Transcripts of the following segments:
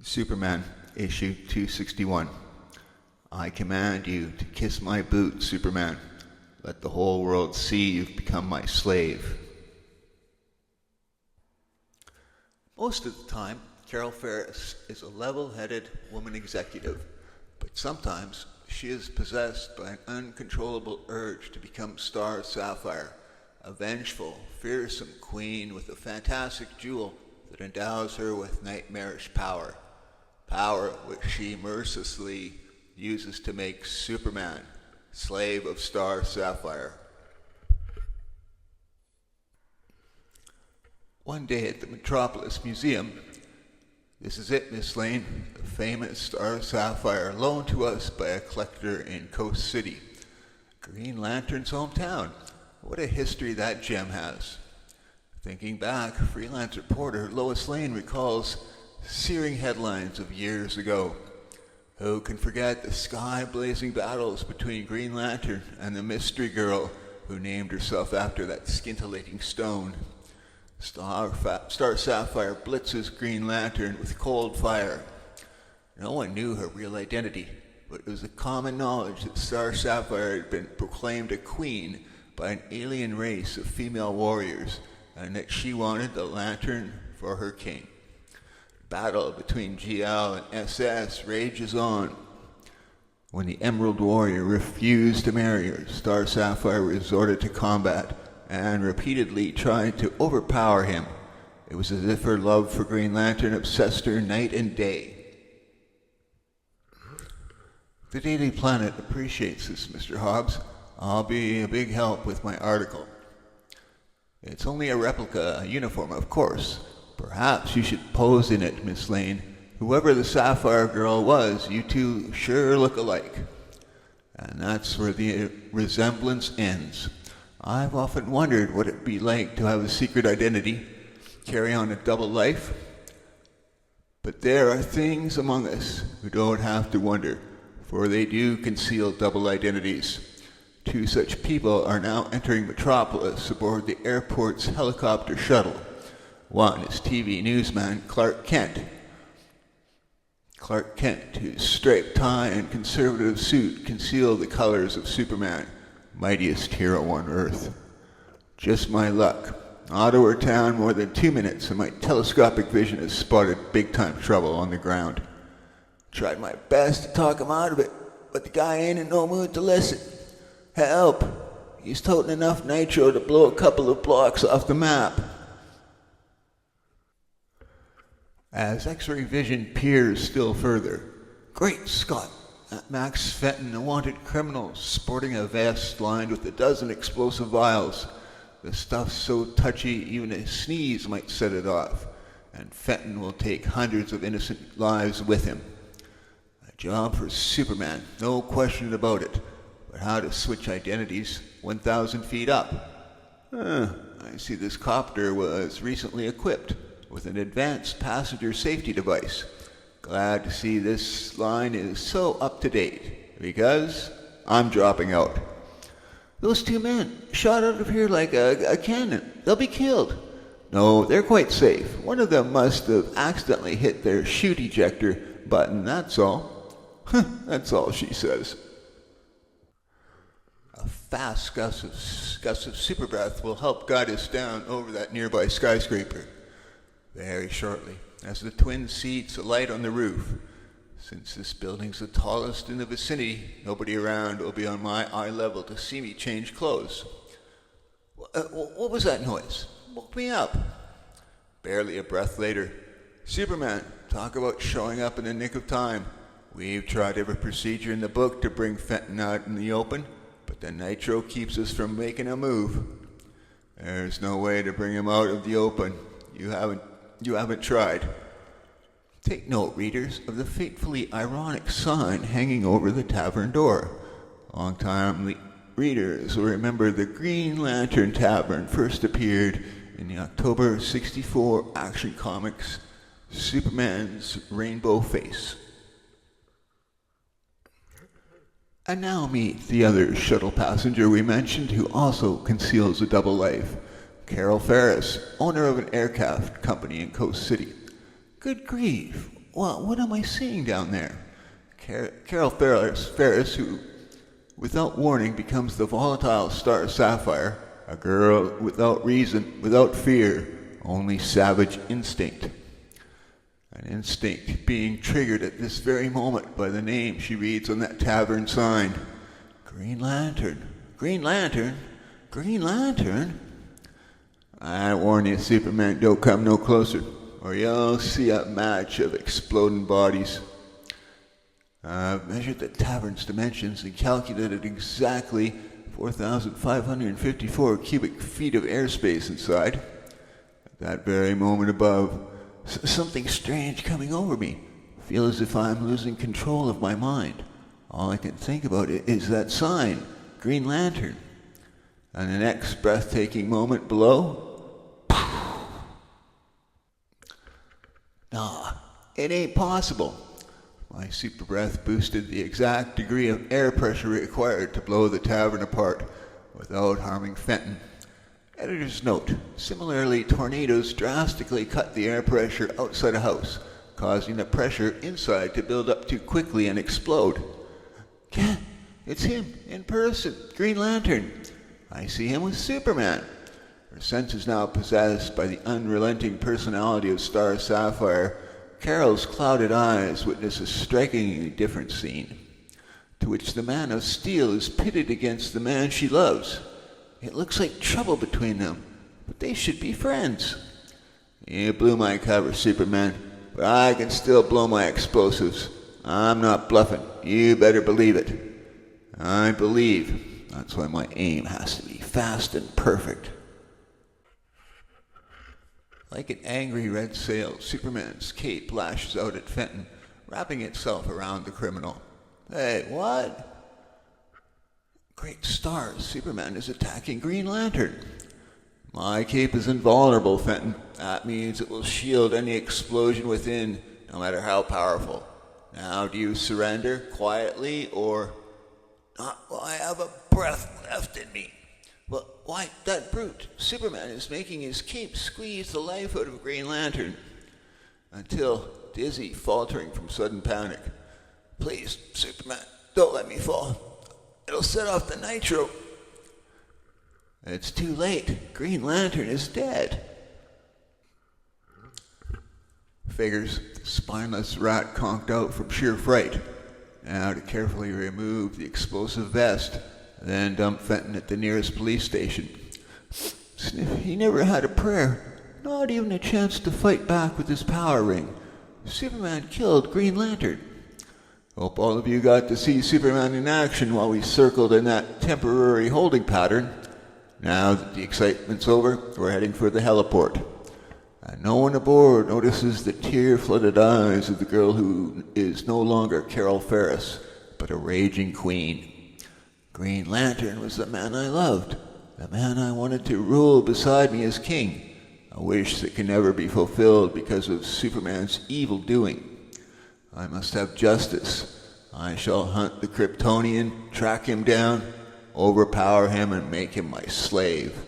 Superman, issue 261. I command you to kiss my boot, Superman. Let the whole world see you've become my slave. Most of the time, Carol Ferris is a level-headed woman executive, but sometimes she is possessed by an uncontrollable urge to become Star Sapphire, a vengeful, fearsome queen with a fantastic jewel that endows her with nightmarish power. Power which she mercilessly uses to make Superman, slave of Star Sapphire. One day at the Metropolis Museum, this is it, Miss Lane, the famous Star Sapphire loaned to us by a collector in Coast City, Green Lantern's hometown. What a history that gem has. Thinking back, freelance reporter Lois Lane recalls searing headlines of years ago. Who can forget the sky-blazing battles between Green Lantern and the mystery girl who named herself after that scintillating stone? Star Sapphire blitzes Green Lantern with cold fire. No one knew her real identity, but it was a common knowledge that Star Sapphire had been proclaimed a queen by an alien race of female warriors, and that she wanted the Lantern for her king. Battle between GL and SS rages on. When the Emerald Warrior refused to marry her, Star Sapphire resorted to combat and repeatedly tried to overpower him. It was as if her love for Green Lantern obsessed her night and day. The Daily Planet appreciates this, Mr. Hobbs. I'll be a big help with my article. It's only a replica, a uniform, of course. Perhaps you should pose in it, Miss Lane. Whoever the Sapphire Girl was, you two sure look alike. And that's where the resemblance ends. I've often wondered what it'd be like to have a secret identity, carry on a double life. But there are things among us who don't have to wonder, for they do conceal double identities. Two such people are now entering Metropolis aboard the airport's helicopter shuttle. One is TV newsman Clark Kent. Clark Kent, whose striped tie and conservative suit conceal the colors of Superman, mightiest hero on Earth. Just my luck. Ottawa town more than 2 minutes and my telescopic vision has spotted big-time trouble on the ground. Tried my best to talk him out of it, but the guy ain't in no mood to listen. Help! He's toting enough nitro to blow a couple of blocks off the map. As X-ray vision peers still further, great Scott! That Max Fenton, a wanted criminal, sporting a vest lined with a dozen explosive vials. The stuff's so touchy even a sneeze might set it off, and Fenton will take hundreds of innocent lives with him. A job for Superman, no question about it. But how to switch identities 1,000 feet up? I see this copter was recently equipped with an advanced passenger safety device. Glad to see this line is so up to date, because I'm dropping out. Those two men shot out of here like a cannon. They'll be killed. No, they're quite safe. One of them must have accidentally hit their chute ejector button, that's all. That's all she says. A fast gust of super breath will help guide us down over that nearby skyscraper. Very shortly, as the twin seats alight on the roof. Since this building's the tallest in the vicinity, nobody around will be on my eye level to see me change clothes. What was that noise? Woke me up. Barely a breath later. Superman, talk about showing up in the nick of time. We've tried every procedure in the book to bring Fenton out in the open, but the nitro keeps us from making a move. There's no way to bring him out of the open. You haven't tried. Take note, readers, of the fatefully ironic sign hanging over the tavern door. Long-time readers will remember the Green Lantern Tavern first appeared in the October '64 Action Comics, Superman's Rainbow Face. And now meet the other shuttle passenger we mentioned who also conceals a double life. Carol Ferris, owner of an aircraft company in Coast City. Good grief, Well, what am I seeing down there? Carol Ferris, who, without warning, becomes the volatile star sapphire, a girl without reason, without fear, only savage instinct. An instinct being triggered at this very moment by the name she reads on that tavern sign. Green Lantern. Green Lantern? Green Lantern? I warn you, Superman, don't come no closer, or you'll see a match of exploding bodies. I've measured the tavern's dimensions and calculated exactly 4,554 cubic feet of airspace inside. At that very moment above, something strange coming over me. I feel as if I'm losing control of my mind. All I can think about is that sign, Green Lantern. And the next breathtaking moment below, nah, it ain't possible. My super breath boosted the exact degree of air pressure required to blow the tavern apart without harming Fenton. Editor's note: similarly, tornadoes drastically cut the air pressure outside a house, causing the pressure inside to build up too quickly and explode. Yeah, it's him, in person, Green Lantern. I see him with Superman. Her senses now possessed by the unrelenting personality of Star Sapphire, Carol's clouded eyes witness a strikingly different scene, to which the Man of Steel is pitted against the man she loves. It looks like trouble between them, but they should be friends. You blew my cover, Superman, but I can still blow my explosives. I'm not bluffing. You better believe it. I believe. That's why my aim has to be fast and perfect. Like an angry red sail, Superman's cape lashes out at Fenton, wrapping itself around the criminal. Hey, what? Great stars, Superman is attacking Green Lantern. My cape is invulnerable, Fenton. That means it will shield any explosion within, no matter how powerful. Now, do you surrender quietly, or... Not while I have a breath left in me. Well, why, that brute, Superman, is making his cape squeeze the life out of Green Lantern. Until, dizzy, faltering from sudden panic. Please, Superman, don't let me fall. It'll set off the nitro. It's too late. Green Lantern is dead. Figures, the spineless rat conked out from sheer fright. Now to carefully remove the explosive vest, then dump Fenton at the nearest police station. Sniff, he never had a prayer, not even a chance to fight back with his power ring. Superman killed Green Lantern. Hope all of you got to see Superman in action while we circled in that temporary holding pattern. Now that the excitement's over, we're heading for the heliport. And no one aboard notices the tear-flooded eyes of the girl who is no longer Carol Ferris, but a raging queen. Green Lantern was the man I loved, the man I wanted to rule beside me as king, a wish that can never be fulfilled because of Superman's evil doing. I must have justice. I shall hunt the Kryptonian, track him down, overpower him, and make him my slave.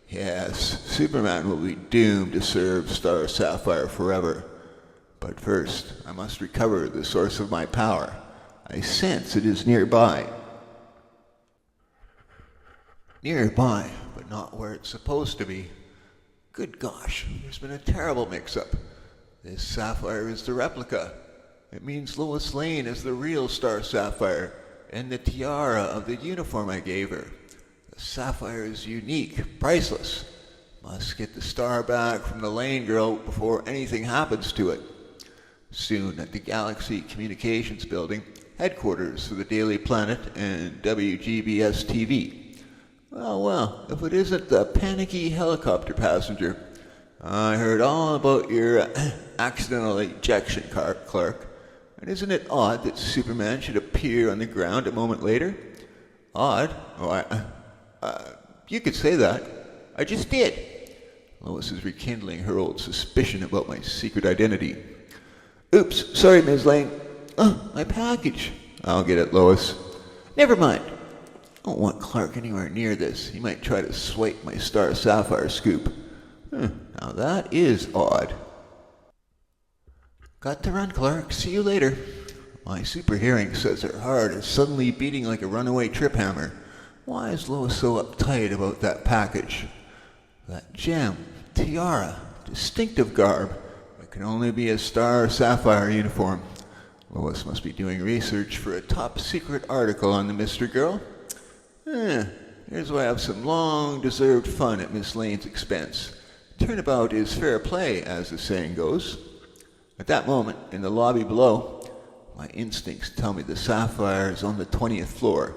Yes, Superman will be doomed to serve Star Sapphire forever. But first, I must recover the source of my power. I sense it is nearby. Nearby, but not where it's supposed to be. Good gosh, there's been a terrible mix-up. This sapphire is the replica. It means Lois Lane is the real Star Sapphire, and the tiara of the uniform I gave her. The sapphire is unique, priceless. Must get the star back from the Lane girl before anything happens to it. Soon at the Galaxy Communications Building, headquarters for the Daily Planet and WGBS TV. Well, if it isn't the panicky helicopter passenger. I heard all about your accidental ejection clerk. And isn't it odd that Superman should appear on the ground a moment later? Odd? Oh, you could say that. I just did. Lois is rekindling her old suspicion about my secret identity. Oops, sorry, Ms. Lane. Oh, my package. I'll get it, Lois. Never mind. I don't want Clark anywhere near this. He might try to swipe my Star Sapphire scoop. Now that is odd. Got to run, Clark. See you later. My super hearing says her heart is suddenly beating like a runaway trip hammer. Why is Lois so uptight about that package? That gem, tiara, distinctive garb. It can only be a star sapphire uniform. Lois must be doing research for a top secret article on the mystery girl. Here's where I have some long-deserved fun at Miss Lane's expense. Turnabout is fair play, as the saying goes. At that moment, in the lobby below, my instincts tell me the sapphire is on the 20th floor.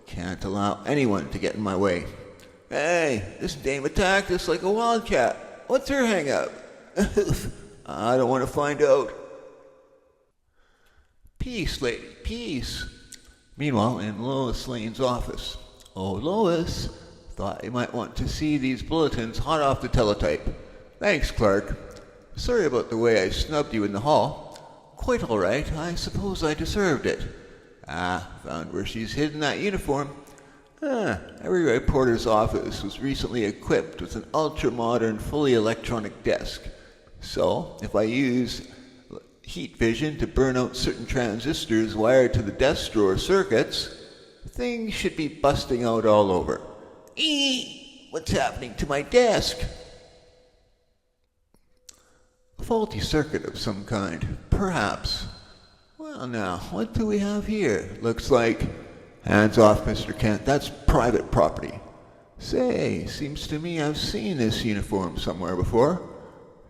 Can't allow anyone to get in my way. Hey, this dame attacked us like a wildcat. What's her hang-up? I don't want to find out. Peace, lady, peace. Meanwhile, in Lois Lane's office. Oh, Lois, thought you might want to see these bulletins hot off the teletype. Thanks, Clark. Sorry about the way I snubbed you in the hall. Quite all right. I suppose I deserved it. Found where she's hidden that uniform. Every reporter's office was recently equipped with an ultra-modern, fully electronic desk. So, if I use heat vision to burn out certain transistors wired to the desk drawer circuits, things should be busting out all over. What's happening to my desk? A faulty circuit of some kind, perhaps. Well now, what do we have here? Looks like... Hands off, Mr. Kent. That's private property. Say, seems to me I've seen this uniform somewhere before.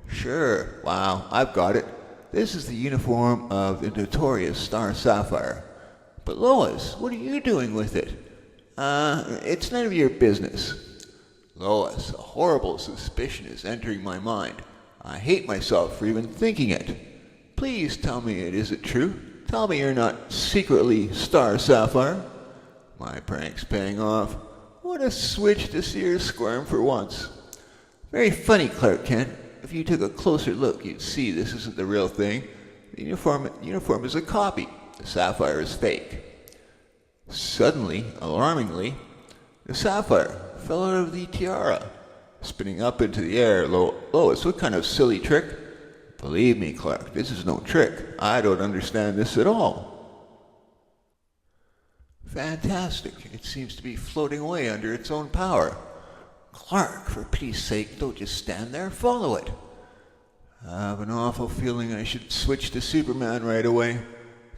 Sure. Wow, I've got it. This is the uniform of the notorious Star Sapphire. But Lois, what are you doing with it? It's none of your business. Lois, a horrible suspicion is entering my mind. I hate myself for even thinking it. Please tell me it isn't true. Tell me you're not secretly Star Sapphire. My prank's paying off. What a switch to see her squirm for once. Very funny, Clark Kent. If you took a closer look, you'd see this isn't the real thing. The uniform is a copy. The sapphire is fake. Suddenly, alarmingly, the sapphire fell out of the tiara, spinning up into the air. Lois, what kind of silly trick? Believe me, Clark, this is no trick. I don't understand this at all. Fantastic. It seems to be floating away under its own power. Clark, for pity's sake, don't just stand there. Follow it. I have an awful feeling I should switch to Superman right away,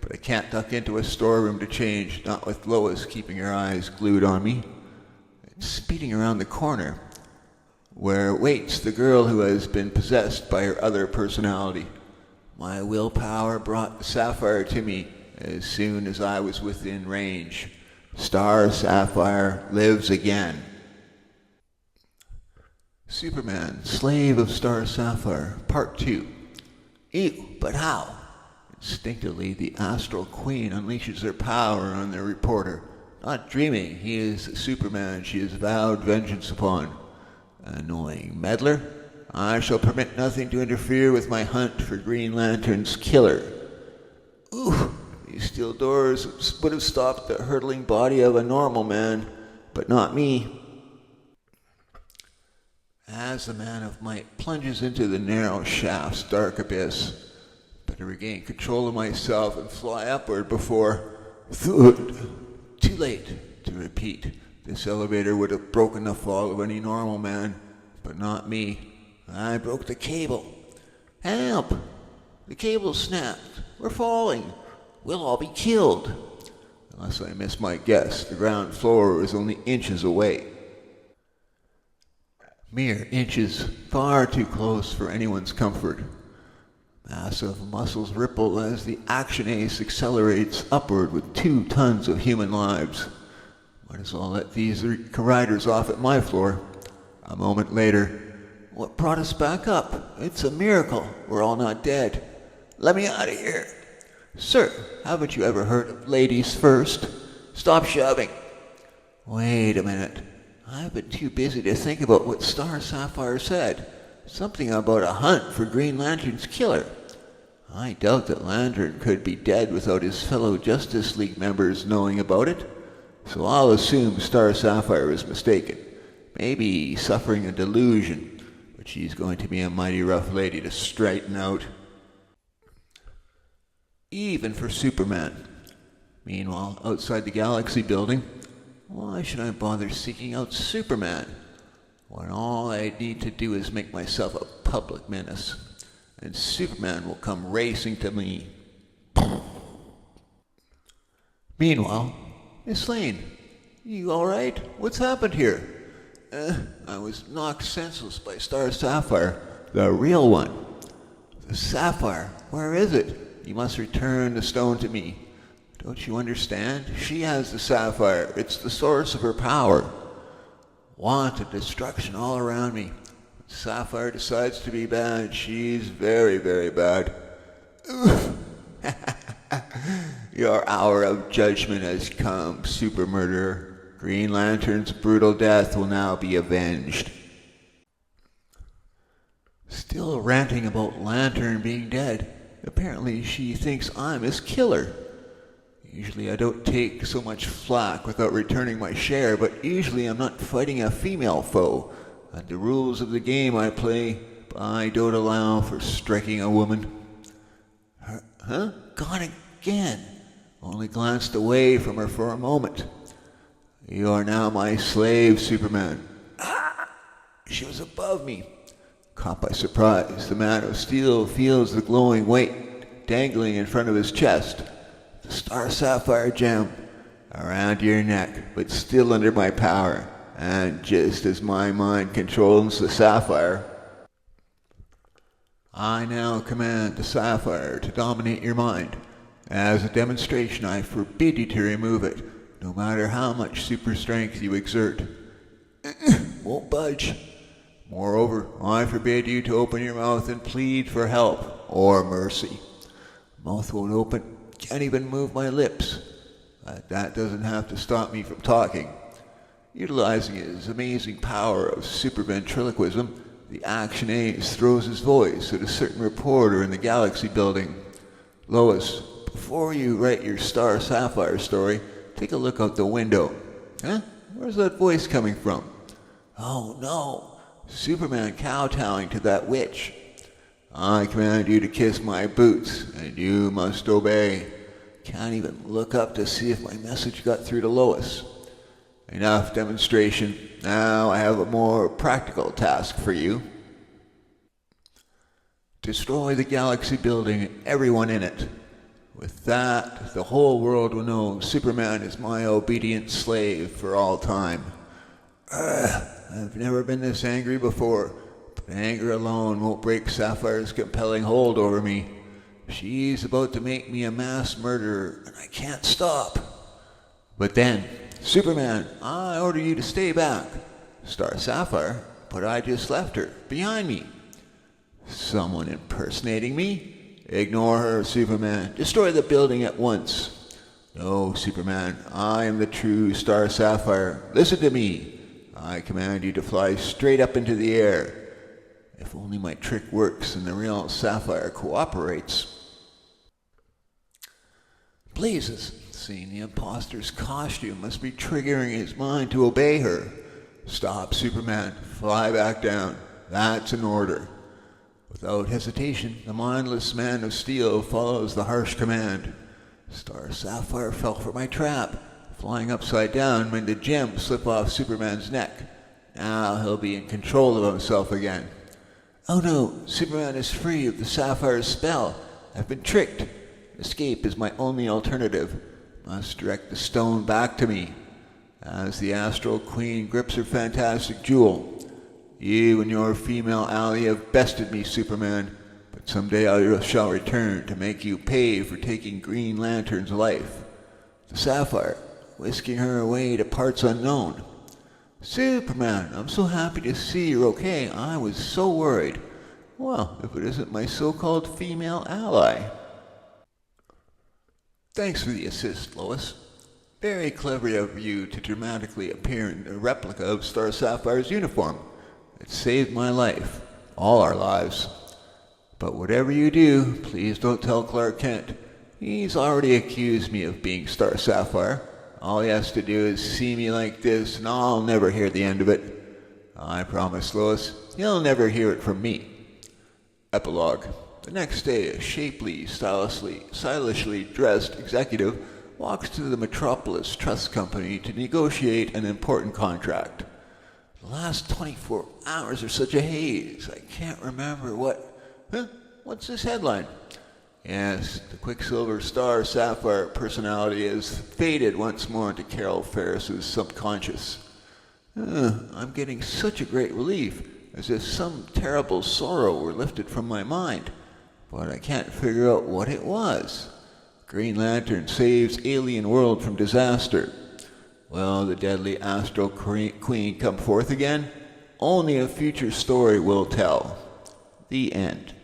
but I can't duck into a storeroom to change, not with Lois keeping her eyes glued on me. It's speeding around the corner, where waits the girl who has been possessed by her other personality. My willpower brought the sapphire to me as soon as I was within range. Star Sapphire lives again. Superman, Slave of Star Sapphire, Part 2. Ew, but how? Instinctively, the Astral Queen unleashes her power on the reporter. Not dreaming he is the Superman she has vowed vengeance upon. Annoying meddler. I shall permit nothing to interfere with my hunt for Green Lantern's killer. Ooh, these steel doors would have stopped the hurtling body of a normal man, but not me. As the man of might plunges into the narrow shaft's dark abyss, but to regain control of myself and fly upward before... Thud! Too late to repeat. This elevator would have broken the fall of any normal man, but not me. I broke the cable. Help! The cable snapped. We're falling. We'll all be killed. Unless I miss my guess, the ground floor is only inches away. Mere inches, far too close for anyone's comfort. Massive muscles ripple as the action ace accelerates upward with 2 tons of human lives. Might as well let these riders off at my floor. A moment later, what brought us back up? It's a miracle we're all not dead. Let me out of here. Sir, haven't you ever heard of ladies first? Stop shoving. Wait a minute. I've been too busy to think about what Star Sapphire said. Something about a hunt for Green Lantern's killer. I doubt that Lantern could be dead without his fellow Justice League members knowing about it. So I'll assume Star Sapphire is mistaken. Maybe suffering a delusion, but she's going to be a mighty rough lady to straighten out. even for Superman. Meanwhile, outside the Galaxy building, why should I bother seeking out Superman when all I need to do is make myself a public menace, and Superman will come racing to me? Meanwhile, Miss Lane, you all right? What's happened here? I was knocked senseless by Star Sapphire, the real one. The Sapphire, where is it? You must return the stone to me. Don't you understand? She has the Sapphire. It's the source of her power. Wanted destruction all around me. When Sapphire decides to be bad, she's very, very bad. Your hour of judgment has come, super murderer. Green Lantern's brutal death will now be avenged. Still ranting about Lantern being dead. Apparently she thinks I'm his killer. Usually I don't take so much flack without returning my share, but usually I'm not fighting a female foe. And the rules of the game I play, I don't allow for striking a woman. Huh? Gone again. Only glanced away from her for a moment. You are now my slave, Superman. Ah! She was above me. Caught by surprise, the Man of Steel feels the glowing weight dangling in front of his chest. The Star Sapphire gem around your neck, but still under my power. And just as my mind controls the Sapphire, I now command the Sapphire to dominate your mind. As a demonstration, I forbid you to remove it, no matter how much super strength you exert. Won't budge. Moreover, I forbid you to open your mouth and plead for help or mercy. Mouth won't open, can't even move my lips. But that doesn't have to stop me from talking. Utilizing his amazing power of super ventriloquism, the Action Ace throws his voice at a certain reporter in the Galaxy building. Lois, before you write your Star Sapphire story, take a look out the window. Huh? Where's that voice coming from? Oh no, Superman kowtowing to that witch. I command you to kiss my boots, and you must obey. Can't even look up to see if my message got through to Lois. Enough demonstration. Now I have a more practical task for you. Destroy the Galaxy building and everyone in it. With that, the whole world will know Superman is my obedient slave for all time. I've never been this angry before, but anger alone won't break Sapphire's compelling hold over me. She's about to make me a mass murderer, and I can't stop. But then, Superman, I order you to stay back. Star Sapphire, but I just left her, behind me. Someone impersonating me? Ignore her, Superman. Destroy the building at once. No, Superman, I am the true Star Sapphire. Listen to me. I command you to fly straight up into the air. If only my trick works and the real Sapphire cooperates. Blazes, seeing the imposter's costume must be triggering his mind to obey her. Stop, Superman. Fly back down. That's an order. Without hesitation, the mindless Man of Steel follows the harsh command. Star Sapphire fell for my trap. Flying upside down made the gem slip off Superman's neck. Now he'll be in control of himself again. Oh no, Superman is free of the Sapphire's spell. I've been tricked. Escape is my only alternative. Must direct the stone back to me. As the Astral Queen grips her fantastic jewel. You and your female ally have bested me, Superman, but someday I shall return to make you pay for taking Green Lantern's life. The Sapphire, whisking her away to parts unknown. Superman, I'm so happy to see you're okay. I was so worried. Well, if it isn't my so-called female ally. Thanks for the assist, Lois. Very clever of you to dramatically appear in a replica of Star Sapphire's uniform. It saved my life, all our lives. But whatever you do, please don't tell Clark Kent. He's already accused me of being Star Sapphire. All he has to do is see me like this, and I'll never hear the end of it. I promise, Lois, he'll never hear it from me. Epilogue. The next day, a shapely, stylishly dressed executive walks to the Metropolis Trust Company to negotiate an important contract. The last 24 hours are such a haze. I can't remember what's this headline? Yes, the Quicksilver Star Sapphire personality has faded once more into Carol Ferris's subconscious. I'm getting such a great relief, as if some terrible sorrow were lifted from my mind. But I can't figure out what it was. Green Lantern saves alien world from disaster. Will the deadly Astro Queen come forth again? Only a future story will tell. The end.